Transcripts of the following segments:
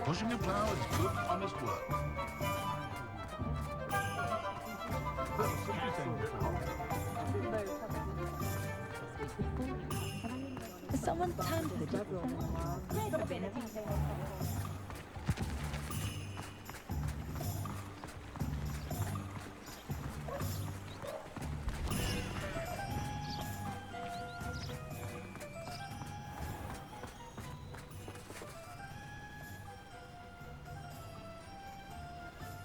Pushing a plow is good, honest work. Has someone tampered with that?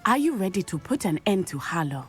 Are you ready to put an end to Harlow?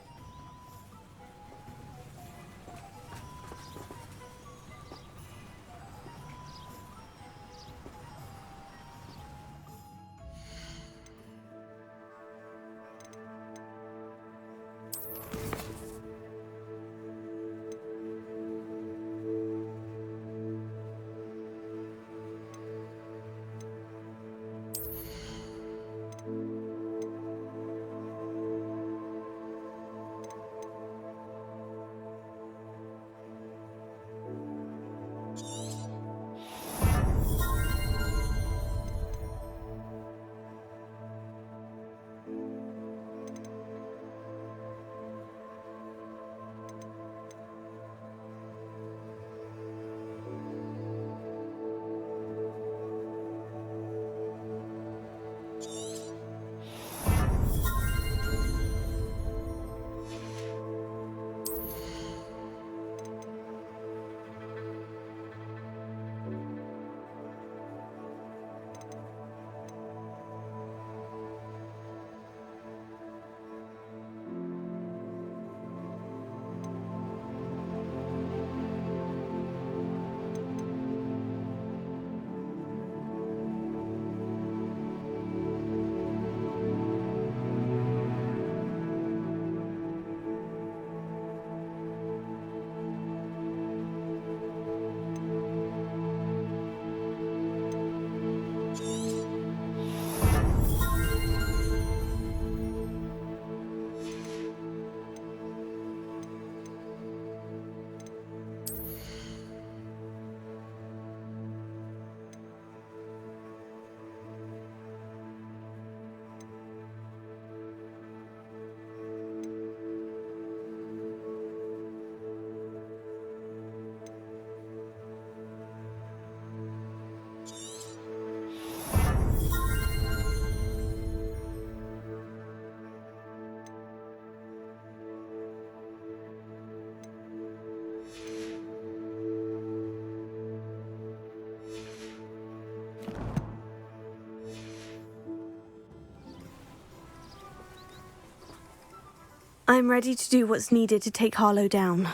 I'm ready to do what's needed to take Harlow down.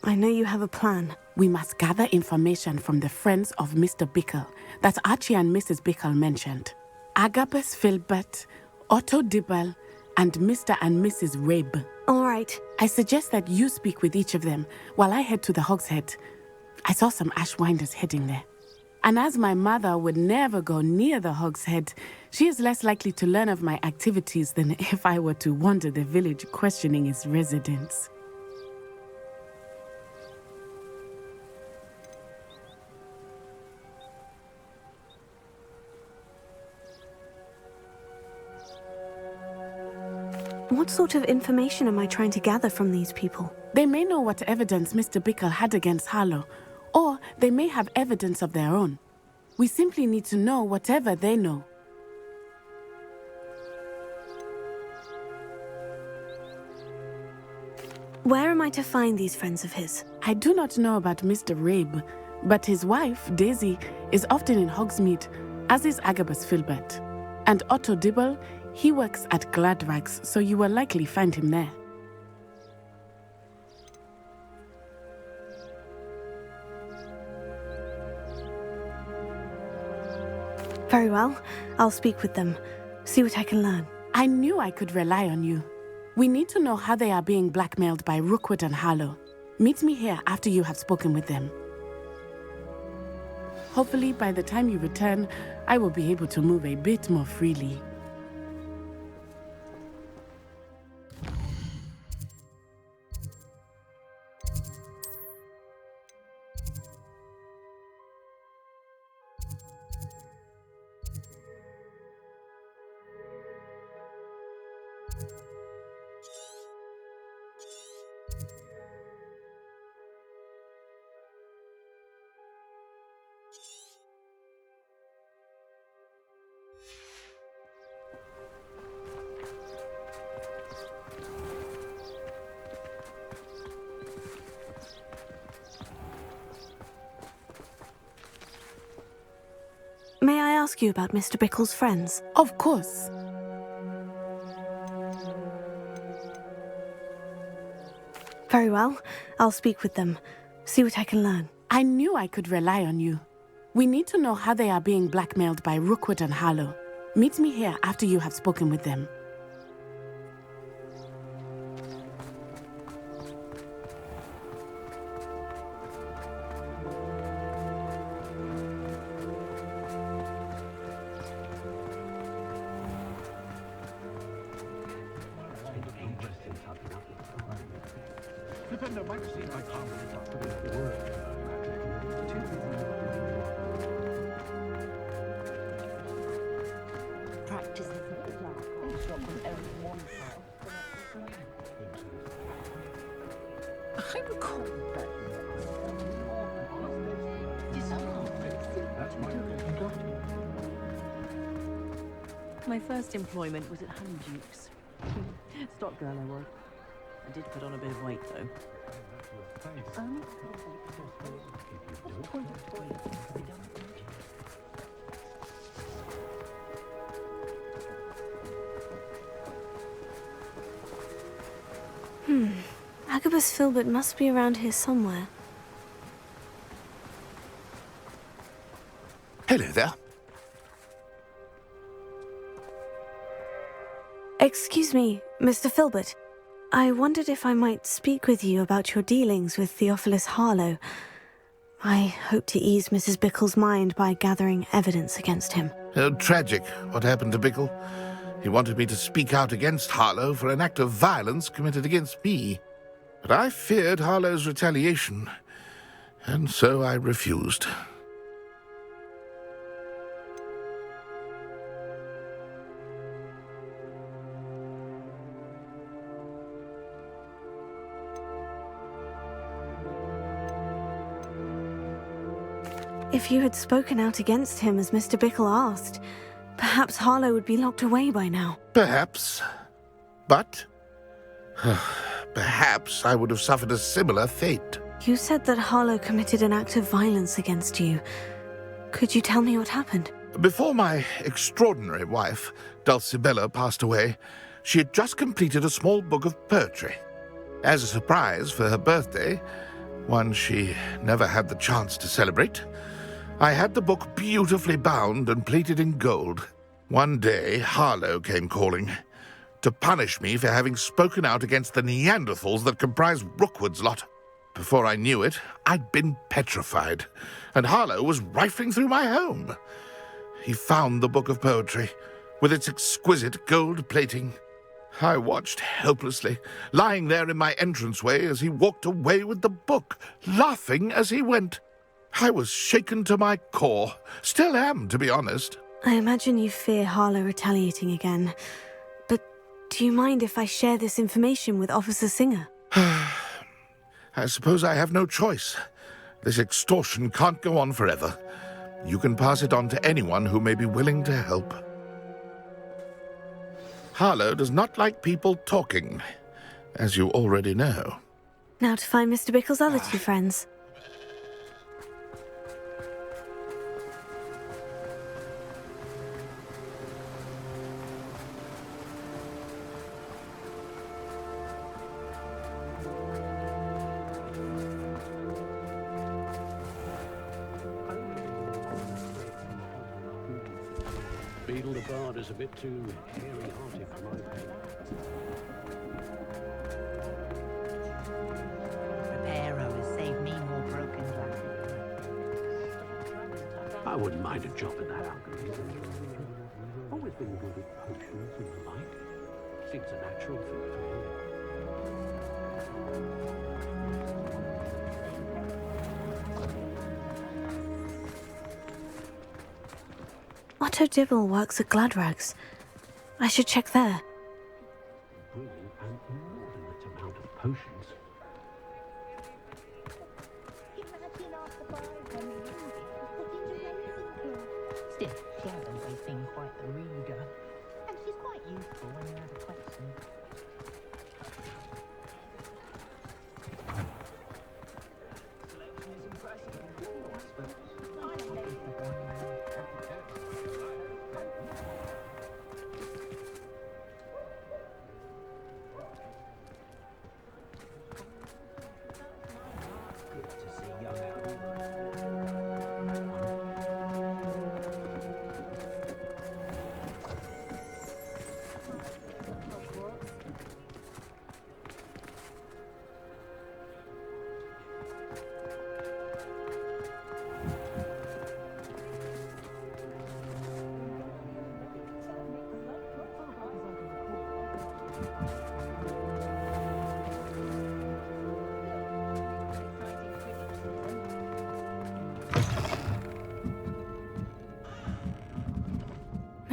I know you have a plan. We must gather information from the friends of Mr. Bickle that Archie and Mrs. Bickle mentioned. Agabus Filbert, Otto Dibble, and Mr. and Mrs. Rabe. All right. I suggest that you speak with each of them while I head to the Hogshead. I saw some Ashwinders heading there. And as my mother would never go near the Hogshead, she is less likely to learn of my activities than if I were to wander the village questioning its residents. What sort of information am I trying to gather from these people? They may know what evidence Mr. Bickle had against Harlow, or they may have evidence of their own. We simply need to know whatever they know. Where am I to find these friends of his? I do not know about Mr. Rabe, but his wife, Daisy, is often in Hogsmeade, as is Agabus Filbert. And Otto Dibble, he works at Gladrags, so you will likely find him there. Very well. I'll speak with them. See what I can learn. I knew I could rely on you. We need to know how they are being blackmailed by Rookwood and Harlow. Meet me here after you have spoken with them. Hopefully, by the time you return, I will be able to move a bit more freely. May I ask you about Mr. Bickle's friends? Of course. Very well. I'll speak with them. See what I can learn. I knew I could rely on you. We need to know how they are being blackmailed by Rookwood and Harlow. Meet me here after you have spoken with them. My first employment was at Honeyduke's. Stock girl I was. I did put on a bit of weight though. Agabus Filbert must be around here somewhere. Hello there. Excuse me, Mr. Filbert. I wondered if I might speak with you about your dealings with Theophilus Harlow. I hope to ease Mrs. Bickle's mind by gathering evidence against him. Oh, tragic what happened to Bickle. He wanted me to speak out against Harlow for an act of violence committed against me. But I feared Harlow's retaliation, and so I refused. If you had spoken out against him as Mr. Bickle asked, perhaps Harlow would be locked away by now. Perhaps. But perhaps I would have suffered a similar fate. You said that Harlow committed an act of violence against you. Could you tell me what happened? Before my extraordinary wife, Dulcibella, passed away, she had just completed a small book of poetry. As a surprise for her birthday, one she never had the chance to celebrate, I had the book beautifully bound and plated in gold. One day, Harlow came calling to punish me for having spoken out against the Neanderthals that comprised Rookwood's lot. Before I knew it, I'd been petrified, and Harlow was rifling through my home. He found the book of poetry, with its exquisite gold plating. I watched helplessly, lying there in my entranceway as he walked away with the book, laughing as he went. I was shaken to my core. Still am, to be honest. I imagine you fear Harlow retaliating again. But do you mind if I share this information with Officer Singer? I suppose I have no choice. This extortion can't go on forever. You can pass it on to anyone who may be willing to help. Harlow does not like people talking, as you already know. Now to find Mr. Bickle's other two friends. Beadle the Bard is a bit too hairy-hearted for my pain. Reparo has saved me more broken glass. I wouldn't mind a job in that alchemy. Always been good at potions and the like. Seems a natural thing for him. Otto Dibble works at Gladrags. I should check there. Brewing an inordinate amount of potions. Imagine after 5 when we use it, putting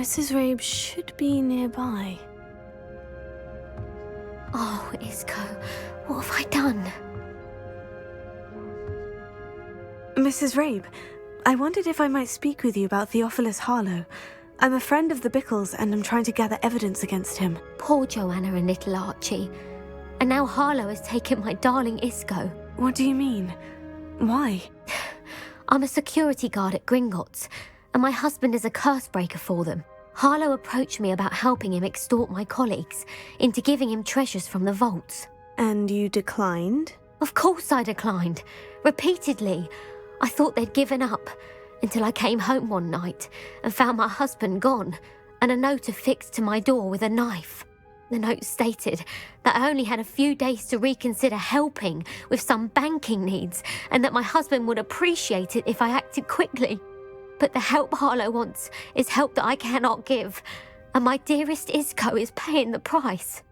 Mrs. Rabe should be nearby. Oh, Isco, what have I done? Mrs. Rabe, I wondered if I might speak with you about Theophilus Harlow. I'm a friend of the Bickles and I'm trying to gather evidence against him. Poor Joanna and little Archie. And now Harlow has taken my darling Isco. What do you mean? Why? I'm a security guard at Gringotts, and my husband is a curse breaker for them. Harlow approached me about helping him extort my colleagues into giving him treasures from the vaults. And you declined? Of course I declined. Repeatedly. I thought they'd given up, until I came home one night and found my husband gone, and a note affixed to my door with a knife. The note stated that I only had a few days to reconsider helping with some banking needs, and that my husband would appreciate it if I acted quickly. But the help Harlow wants is help that I cannot give, and my dearest Isco is paying the price.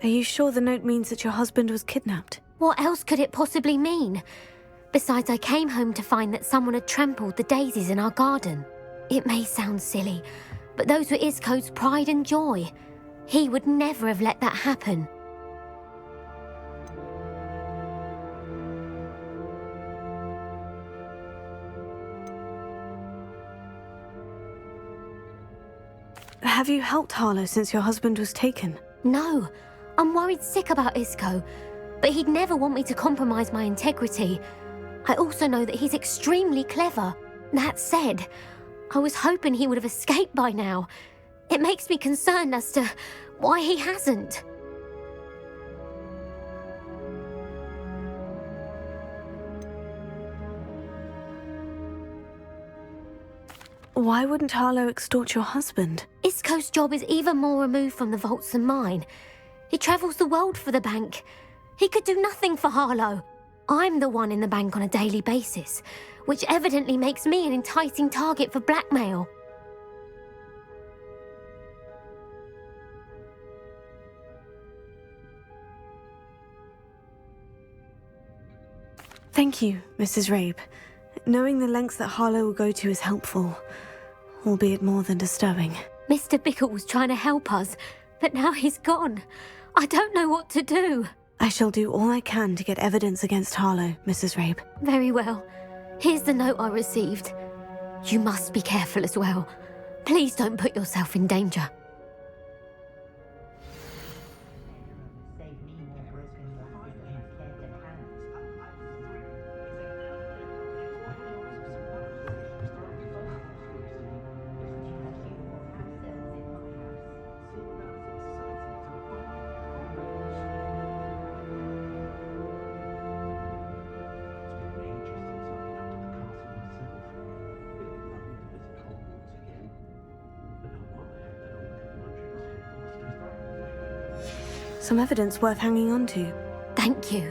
Are you sure the note means that your husband was kidnapped? What else could it possibly mean? Besides, I came home to find that someone had trampled the daisies in our garden. It may sound silly, but those were Isco's pride and joy. He would never have let that happen. Have you helped Harlow since your husband was taken? No, I'm worried sick about Isco, but he'd never want me to compromise my integrity. I also know that he's extremely clever. That said, I was hoping he would have escaped by now. It makes me concerned as to why he hasn't. Why wouldn't Harlow extort your husband? Isco's job is even more removed from the vaults than mine. He travels the world for the bank. He could do nothing for Harlow. I'm the one in the bank on a daily basis, which evidently makes me an enticing target for blackmail. Thank you, Mrs. Rabe. Knowing the lengths that Harlow will go to is helpful, albeit more than disturbing. Mr. Bickle was trying to help us, but now he's gone. I don't know what to do. I shall do all I can to get evidence against Harlow, Mrs. Rabe. Very well. Here's the note I received. You must be careful as well. Please don't put yourself in danger. Save me more broken glass than you care to count. Some evidence worth hanging on to. Thank you.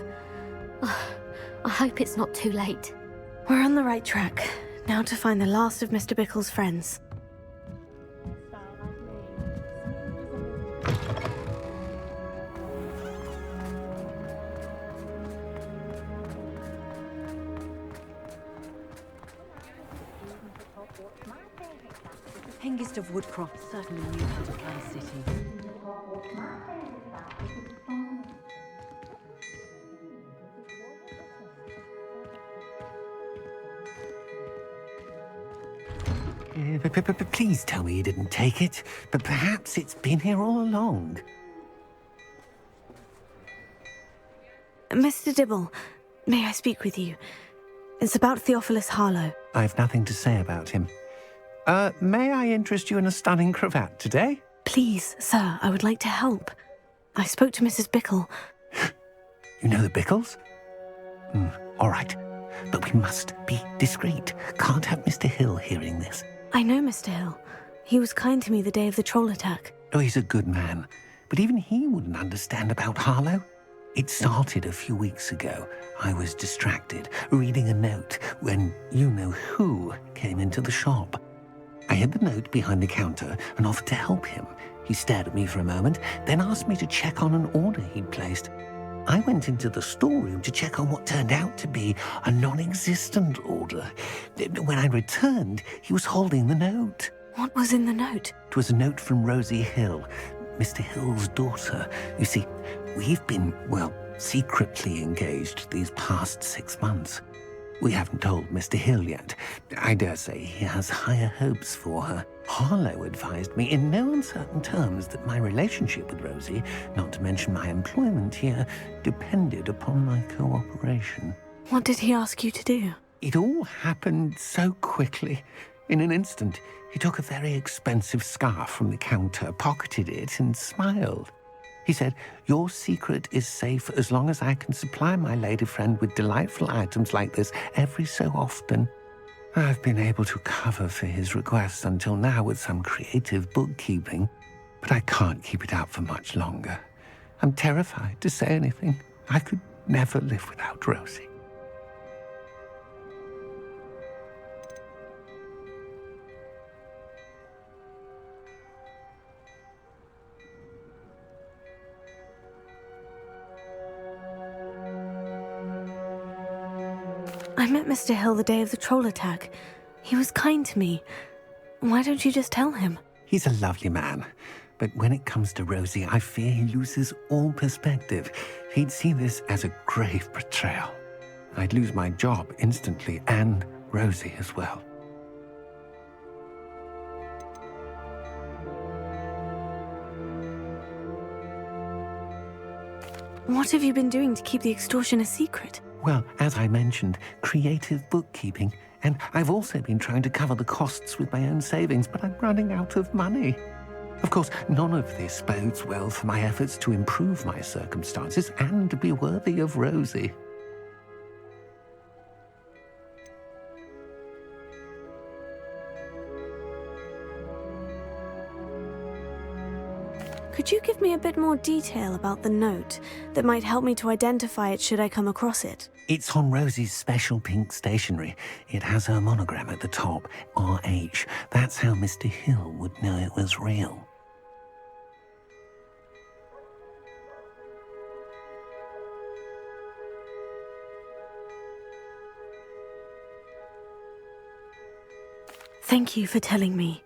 I hope it's not too late. We're on the right track. Now to find the last of Mr. Bickle's friends. Hengist of Woodcroft certainly knew how to plan a city. Please tell me you didn't take it, but perhaps it's been here all along. Mr. Dibble, may I speak with you? It's about Theophilus Harlow. I've nothing to say about him. May I interest you in a stunning cravat today? Please, sir, I would like to help. I spoke to Mrs. Bickle. You know the Bickles? All right, but we must be discreet. Can't have Mr. Hill hearing this. I know Mr. Hill. He was kind to me the day of the troll attack. Oh, he's a good man, but even he wouldn't understand about Harlow. It started a few weeks ago. I was distracted, reading a note, when you-know-who came into the shop. I hid the note behind the counter and offered to help him. He stared at me for a moment, then asked me to check on an order he'd placed. I went into the storeroom to check on what turned out to be a non-existent order. When I returned, he was holding the note. What was in the note? It was a note from Rosie Hill, Mr. Hill's daughter. You see, we've been, well, secretly engaged these past 6 months. We haven't told Mr. Hill yet. I dare say he has higher hopes for her. Harlow advised me in no uncertain terms that my relationship with Rosie, not to mention my employment here, depended upon my cooperation. What did he ask you to do? It all happened so quickly. In an instant, he took a very expensive scarf from the counter, pocketed it, and smiled. He said, "Your secret is safe as long as I can supply my lady friend with delightful items like this every so often." I've been able to cover for his requests until now with some creative bookkeeping, but I can't keep it up for much longer. I'm terrified to say anything. I could never live without Rosie. I met Mr. Hill the day of the troll attack. He was kind to me. Why don't you just tell him? He's a lovely man, but when it comes to Rosie, I fear he loses all perspective. He'd see this as a grave betrayal. I'd lose my job instantly, and Rosie as well. What have you been doing to keep the extortion a secret? Well, as I mentioned, creative bookkeeping, and I've also been trying to cover the costs with my own savings, but I'm running out of money. Of course, none of this bodes well for my efforts to improve my circumstances and to be worthy of Rosie. Could you give me a bit more detail about the note that might help me to identify it should I come across it? It's on Rosie's special pink stationery. It has her monogram at the top, RH. That's how Mr. Hill would know it was real. Thank you for telling me.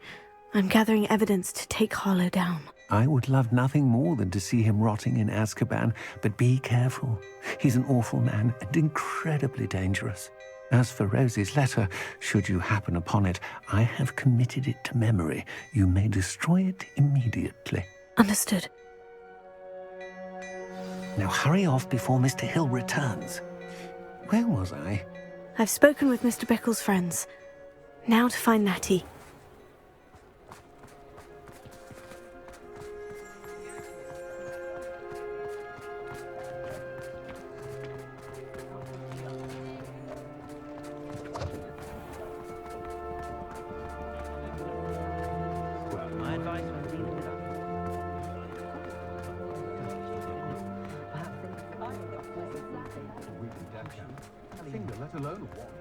I'm gathering evidence to take Harlow down. I would love nothing more than to see him rotting in Azkaban, but be careful. He's an awful man and incredibly dangerous. As for Rosie's letter, should you happen upon it, I have committed it to memory. You may destroy it immediately. Understood. Now hurry off before Mr. Hill returns. Where was I? I've spoken with Mr. Bickle's friends. Now to find Natty.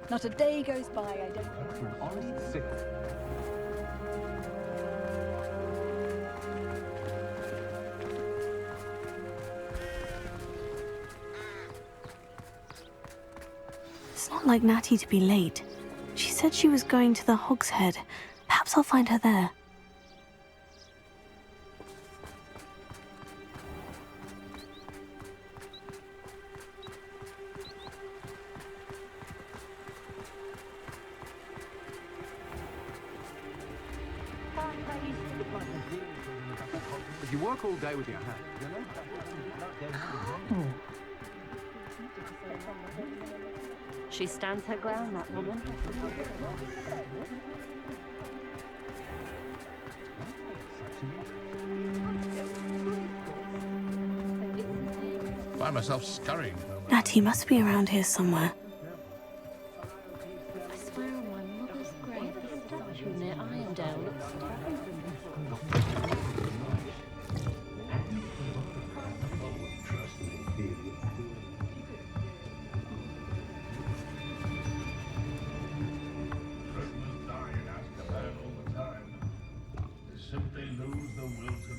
Not a day goes by I don't think. It's not like Natty to be late. She said she was going to the Hog's Head. Perhaps I'll find her there. If you work all day with your hands, She stands her ground, that woman. Find myself scurrying. Natty must be around here somewhere. I swear on my mother's grave, the statue near Irondale looks simply lose the will to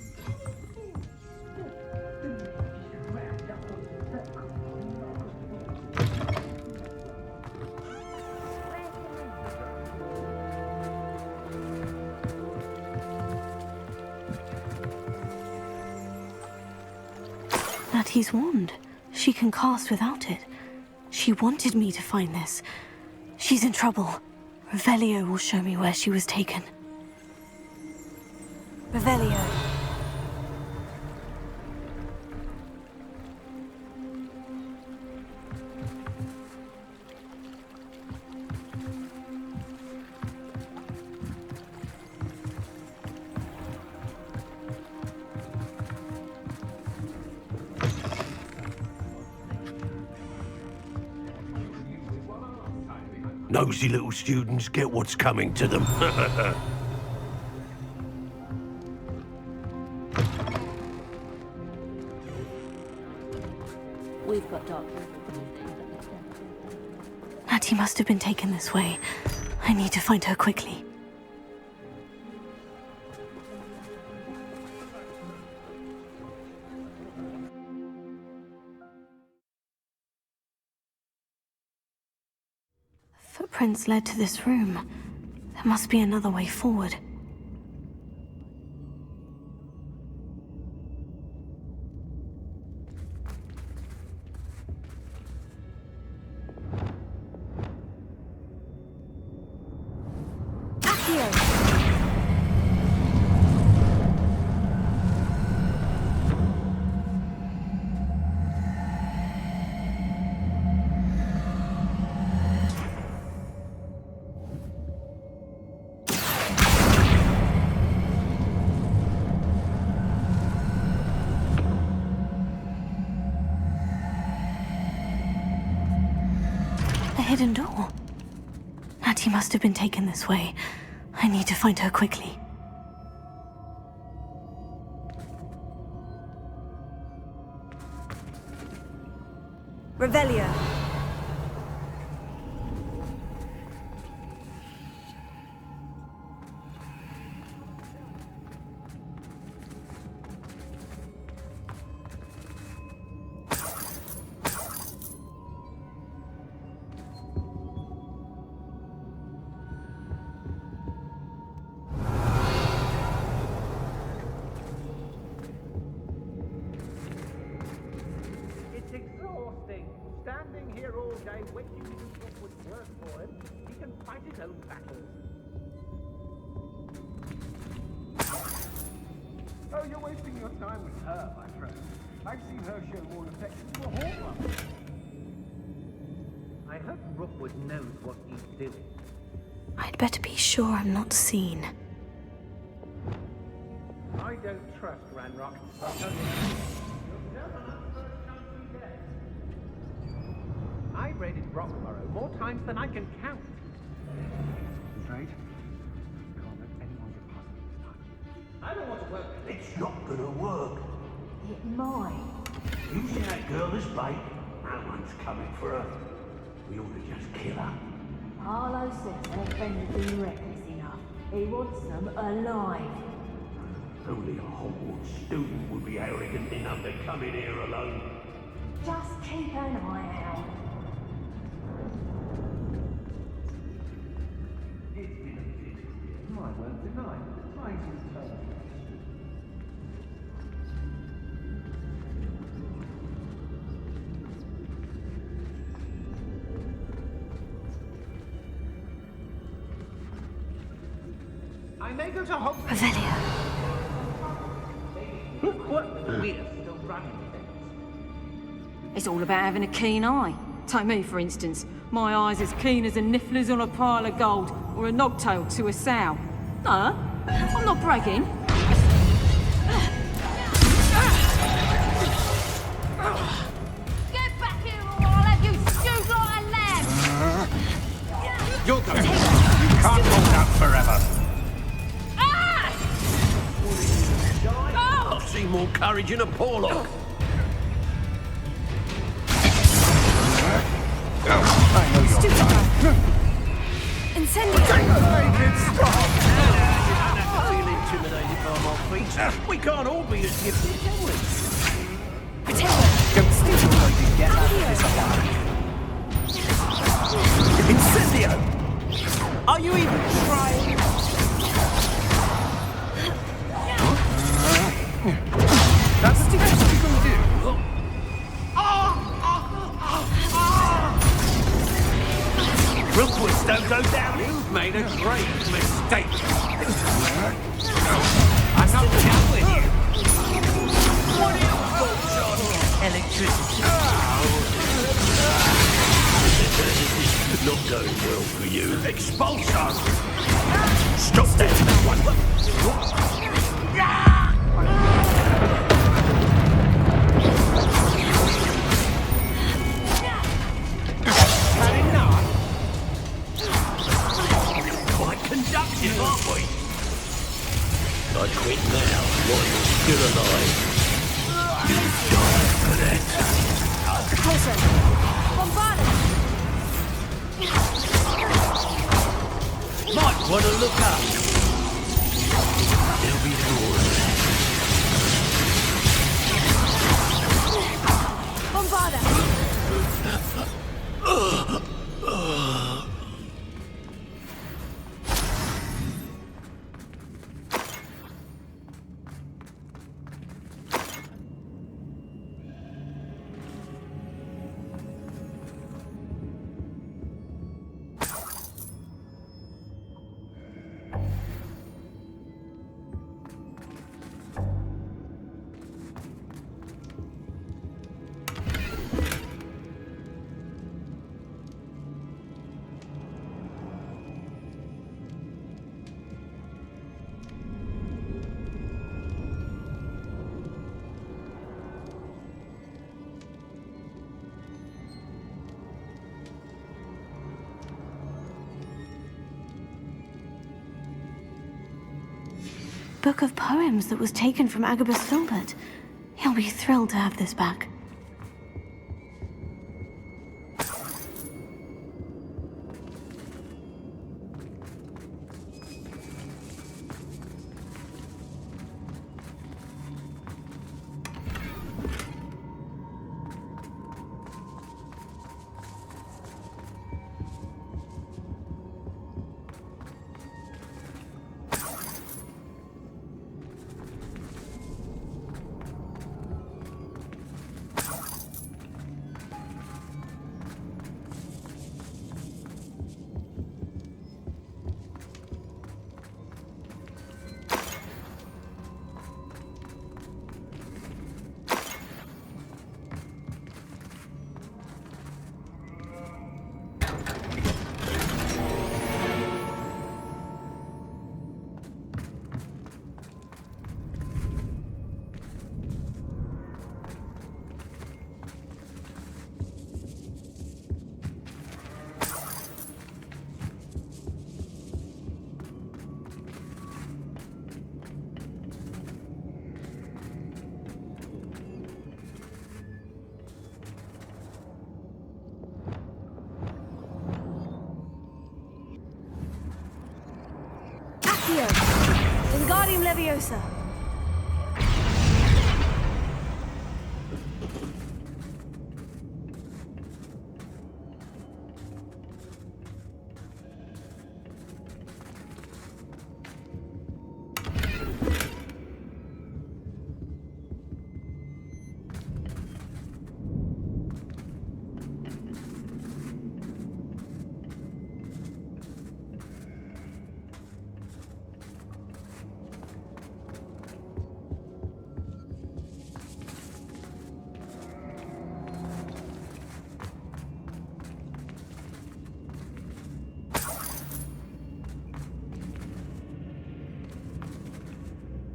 Natty's wand. She can cast without it. She wanted me to find this. She's in trouble. Revelio will show me where she was taken. Revelio. Nosy little students get what's coming to them. We've got doctors. Natty must have been taken this way. I need to find her quickly. Footprints led to this room. There must be another way forward. Hidden door. Natty must have been taken this way. I need to find her quickly. Revelio. Standing here all day waiting to do what would work for him. He can fight his own battles. Oh, you're wasting your time with her, my friend. I've seen her show more affection to a horse. I hope Rookwood knows what he's doing. I'd better be sure I'm not seen. I don't trust Ranrock. I've raided Roxborough more times than I can count. Right? Can't let anyone get past me this time. I don't want to work. It's not gonna work. It might. Using that girl as bait, no one's coming for her. We ought to just kill her. Harlow says her friend has been reckless enough. He wants them alive. Only a Hogwarts student would be arrogant enough to come in here alone. Just keep an eye out. It's been a bit. My word denied. Trying to tell. I may go to Hogwarts. Revelio. What? We're still running things. It's all about having a keen eye. Take me, for instance. My eye's as keen as a niffler's on a pile of gold, or a knobtail to a sow. No, I'm not bragging. Get back here or I'll have you stewed like a lamb! You're going. You can't hold out forever. I've seen more courage in a Porlock. I know you're lying. Incendio! Make it stop! I feel intimidated by We can't all be as gifted, can we? Don't steal the road and get out of this alive. Incendio! Are you even trying? That's the best you can do. Rookwoods don't go down. You've made a great mistake. I'm not done with you. What are your thoughts on electricity? Not going well for you. Expulsion! Stop that one. Had enough? Quite conductive, aren't we? I quit now while you're still alive. You die for that. Closer. Bombard! Might want to look up. There'll be more. Bombarda! Book of poems that was taken from Agabus Filbert. He'll be thrilled to have this back. Wingardium Leviosa.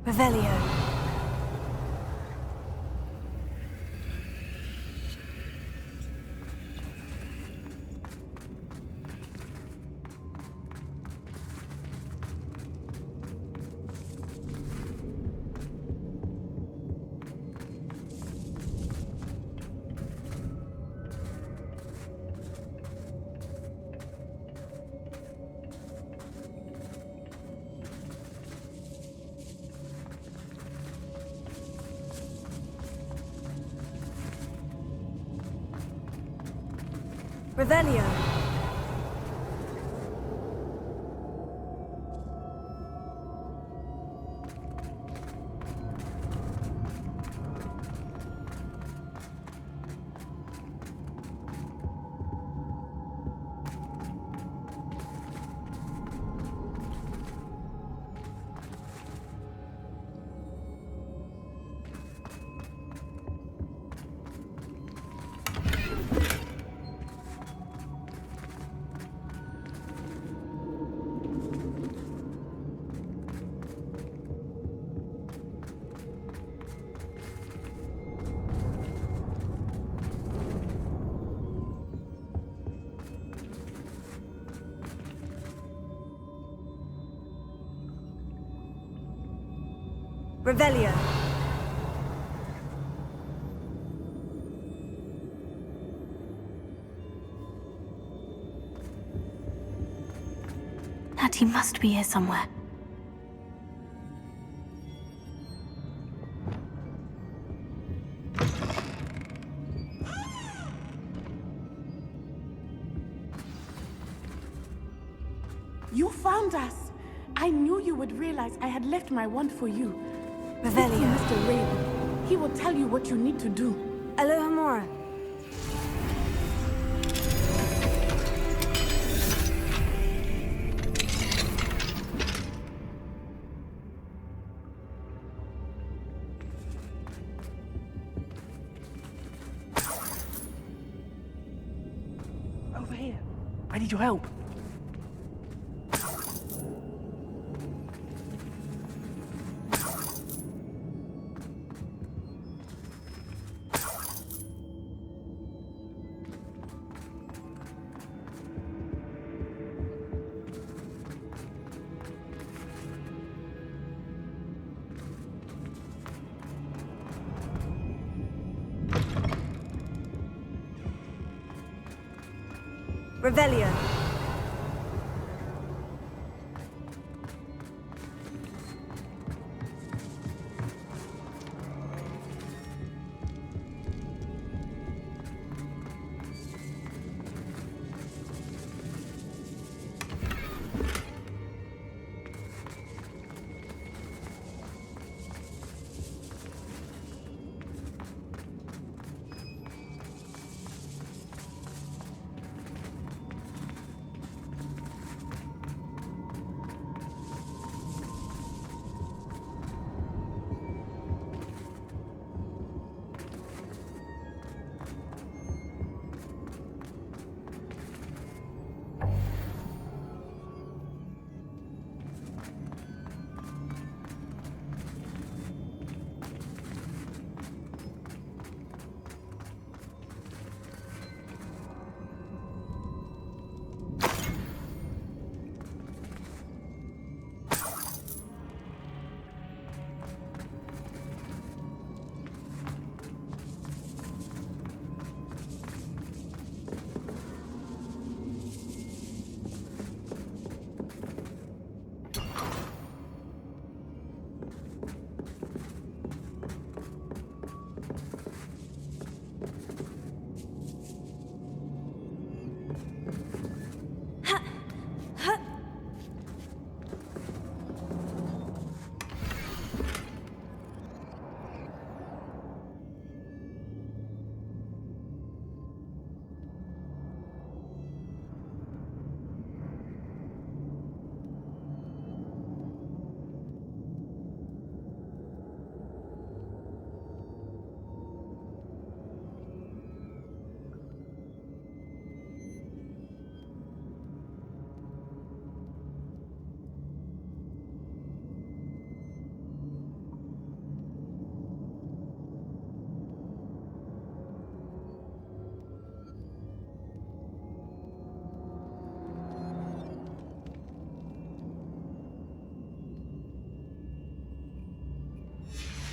Revelio. Revelio. Revelio. Natty must be here somewhere. You found us! I knew you would realize I had left my wand for you. Revelio. Mr. Raven. He will tell you what you need to do. Aloha Mora. Over here. I need your help. Revelio.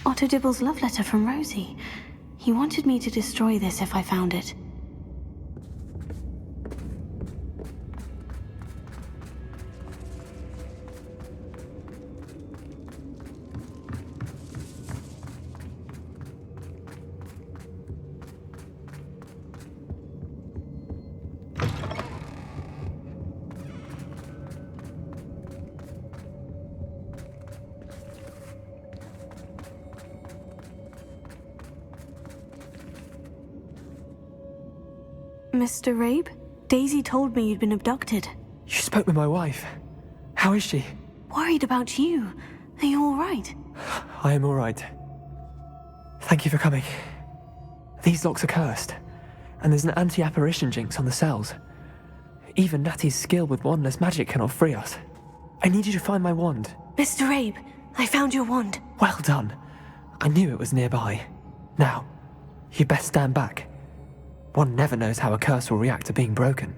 Otto Dibble's love letter from Rosie. He wanted me to destroy this if I found it. Mr. Rabe? Daisy told me you'd been abducted. You spoke with my wife. How is she? Worried about you. Are you all right? I am all right. Thank you for coming. These locks are cursed, and there's an anti-apparition jinx on the cells. Even Natty's skill with wandless magic cannot free us. I need you to find my wand. Mr. Rabe, I found your wand. Well done. I knew it was nearby. Now, you best stand back. One never knows how a curse will react to being broken.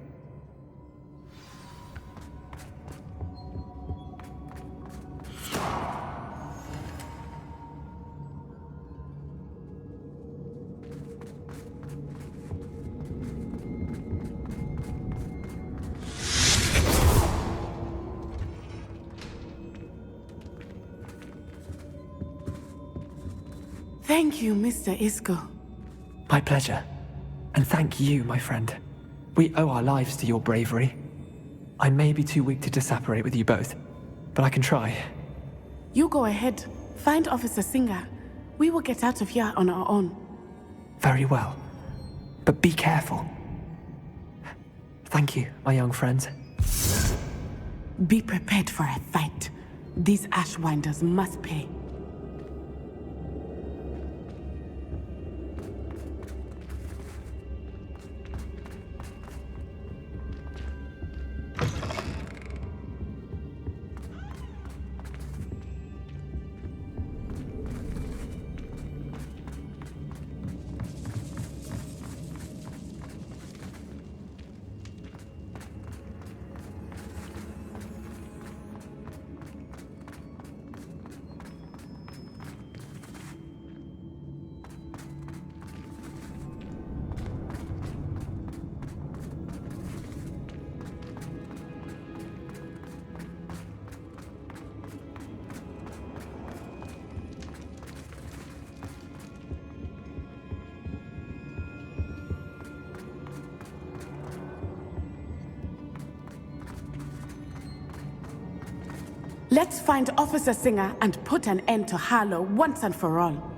Thank you, Mr. Isco. My pleasure. And thank you, my friend. We owe our lives to your bravery. I may be too weak to disapparate with you both, but I can try. You go ahead. Find Officer Singer. We will get out of here on our own. Very well. But be careful. Thank you, my young friends. Be prepared for a fight. These Ashwinders must pay. Let's find Officer Singer and put an end to Harlow once and for all.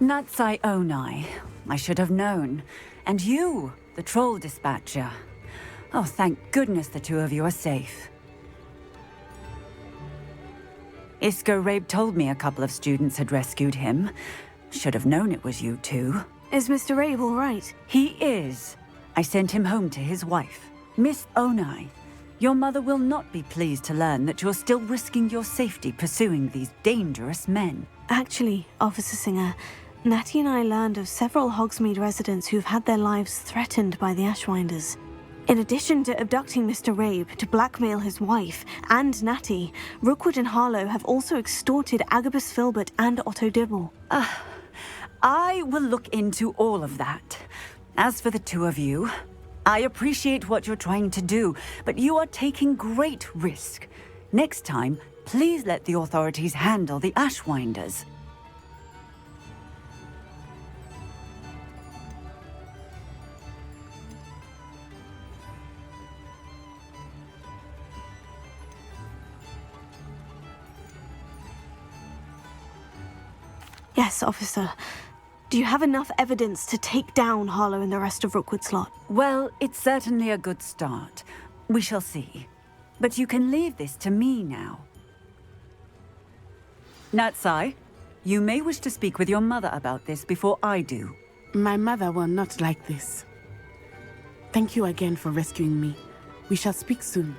Natsai Onai. I should have known. And you, the troll dispatcher. Oh, thank goodness the two of you are safe. Isco Rabe told me a couple of students had rescued him. Should have known it was you two. Is Mr. Rabe all right? He is. I sent him home to his wife. Miss Onai, your mother will not be pleased to learn that you're still risking your safety pursuing these dangerous men. Actually, Officer Singer, Natty and I learned of several Hogsmeade residents who've had their lives threatened by the Ashwinders. In addition to abducting Mr. Rabe to blackmail his wife and Natty, Rookwood and Harlow have also extorted Agabus Filbert and Otto Dibble. I will look into all of that. As for the two of you, I appreciate what you're trying to do, but you are taking great risk. Next time, please let the authorities handle the Ashwinders. Yes, officer. Do you have enough evidence to take down Harlow and the rest of Rookwood's lot? Well, it's certainly a good start. We shall see. But you can leave this to me now. Natsai, you may wish to speak with your mother about this before I do. My mother will not like this. Thank you again for rescuing me. We shall speak soon.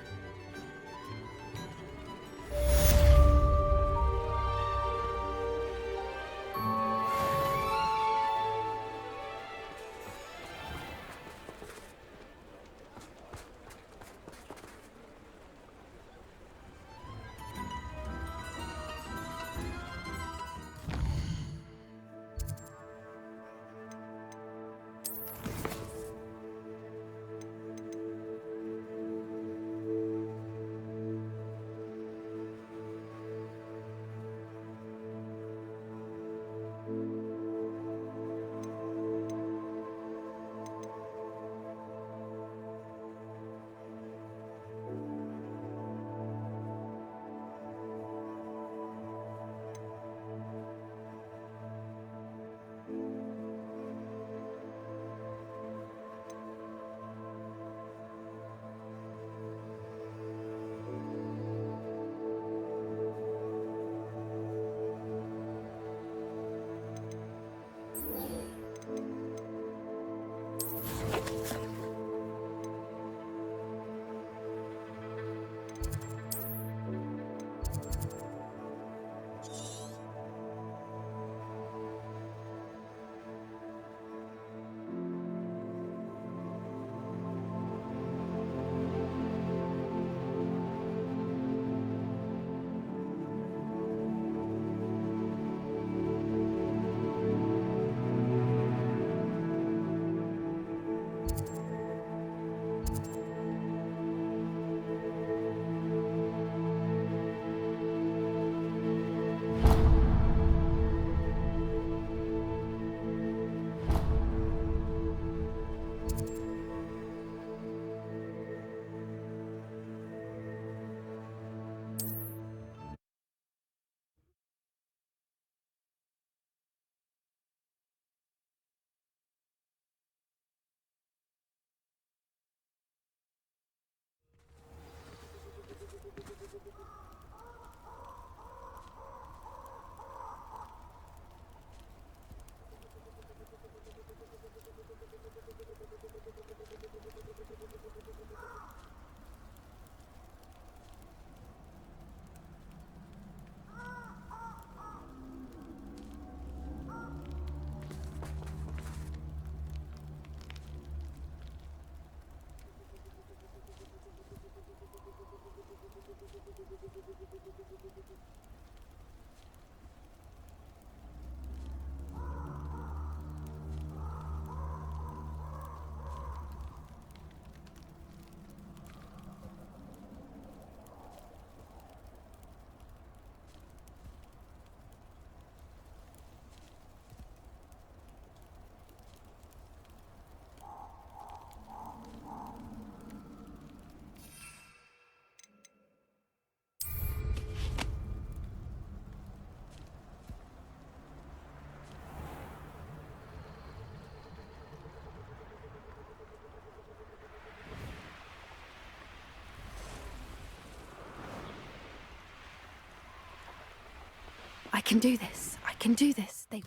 I can do this. I can do this. They...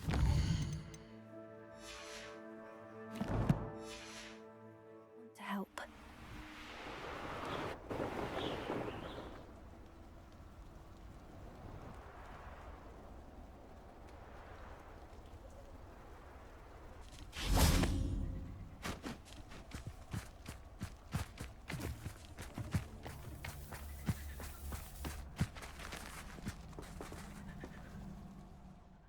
Want to help.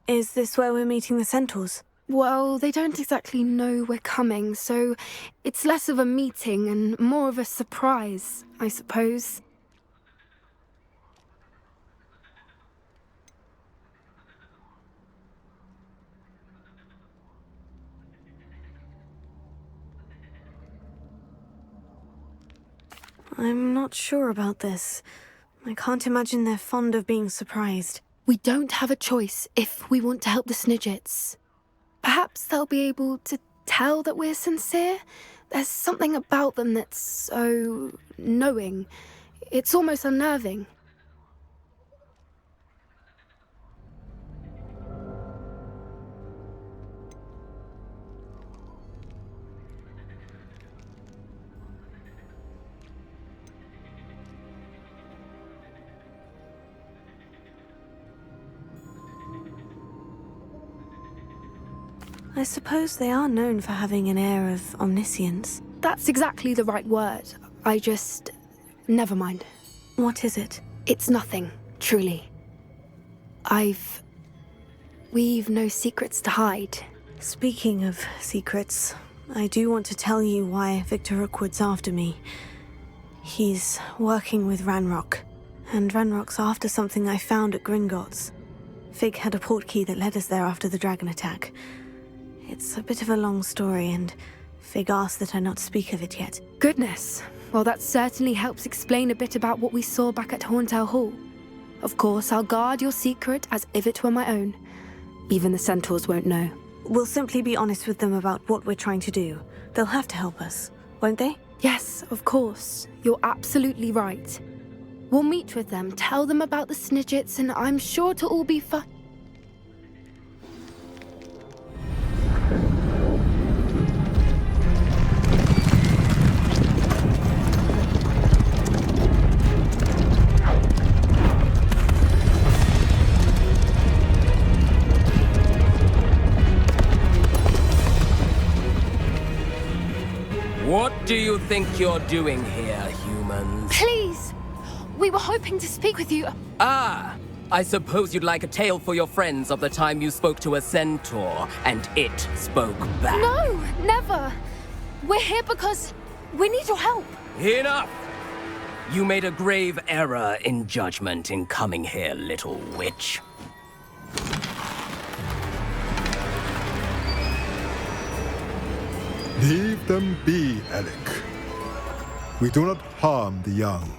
Is this where we're meeting the centaurs? Well, they don't exactly know we're coming, so it's less of a meeting and more of a surprise, I suppose. I'm not sure about this. I can't imagine they're fond of being surprised. We don't have a choice if we want to help the Snidgets. Perhaps they'll be able to tell that we're sincere. There's something about them that's so knowing. It's almost unnerving. I suppose they are known for having an air of omniscience. That's exactly the right word. Never mind. What is it? It's nothing, truly. We've no secrets to hide. Speaking of secrets, I do want to tell you why Victor Rookwood's after me. He's working with Ranrock, and Ranrock's after something I found at Gringotts. Fig had a portkey that led us there after the dragon attack. It's a bit of a long story, and Fig asked that I not speak of it yet. Goodness. Well, that certainly helps explain a bit about what we saw back at Horntail Hall. Of course, I'll guard your secret as if it were my own. Even the centaurs won't know. We'll simply be honest with them about what we're trying to do. They'll have to help us, won't they? Yes, of course. You're absolutely right. We'll meet with them, tell them about the Snidgets, and I'm sure it'll all be fun. What do you think you're doing here, humans? Please! We were hoping to speak with you. Ah! I suppose you'd like a tale for your friends of the time you spoke to a centaur, and it spoke back. No, never! We're here because we need your help. Enough! You made a grave error in judgment in coming here, little witch. Leave them be, Alec. We do not harm the young.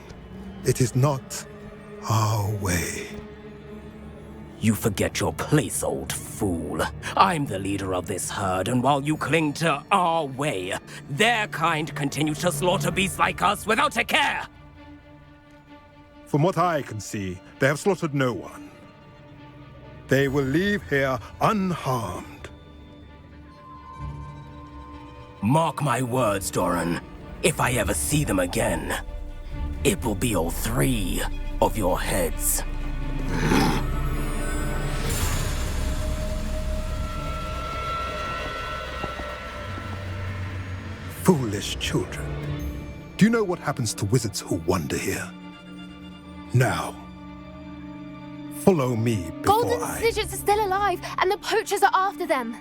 It is not our way. You forget your place, old fool. I'm the leader of this herd, and while you cling to our way, their kind continue to slaughter beasts like us without a care! From what I can see, they have slaughtered no one. They will leave here unharmed. Mark my words, Doran. If I ever see them again, it will be all 3 of your heads. Foolish children. Do you know what happens to wizards who wander here? Now, Follow me before Golden Snidgets are still alive, and the poachers are after them.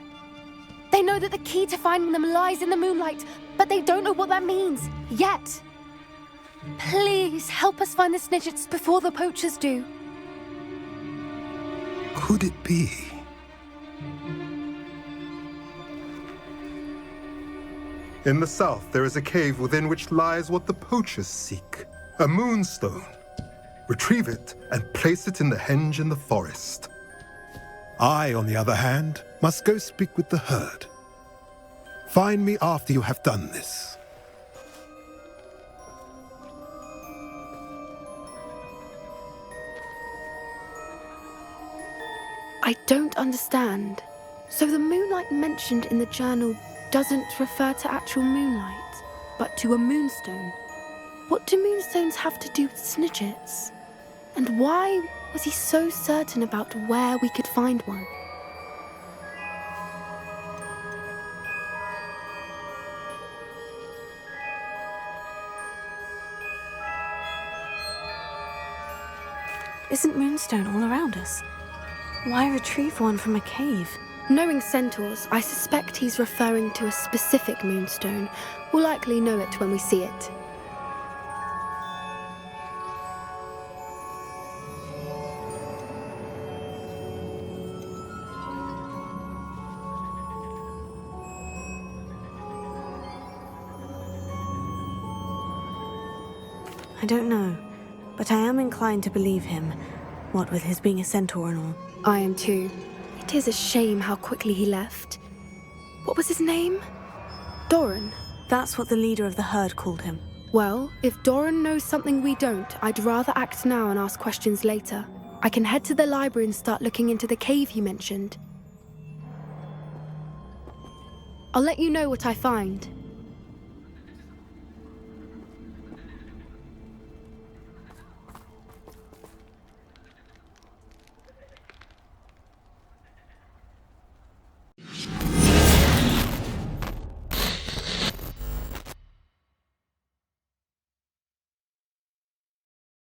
They know that the key to finding them lies in the moonlight, but they don't know what that means, yet. Please, help us find the Snidgets before the poachers do. Could it be? In the south, there is a cave within which lies what the poachers seek. A moonstone. Retrieve it and place it in the henge in the forest. I, on the other hand, must go speak with the herd. Find me after you have done this. I don't understand. So the moonlight mentioned in the journal doesn't refer to actual moonlight, but to a moonstone. What do moonstones have to do with Snidgets? And why was he so certain about where we could find one? Isn't moonstone all around us? Why retrieve one from a cave? Knowing centaurs, I suspect he's referring to a specific moonstone. We'll likely know it when we see it. I don't know, but I am inclined to believe him, what with his being a centaur and all. I am too. It is a shame how quickly he left. What was his name? Doran. That's what the leader of the herd called him. Well, if Doran knows something we don't, I'd rather act now and ask questions later. I can head to the library and start looking into the cave he mentioned. I'll let you know what I find.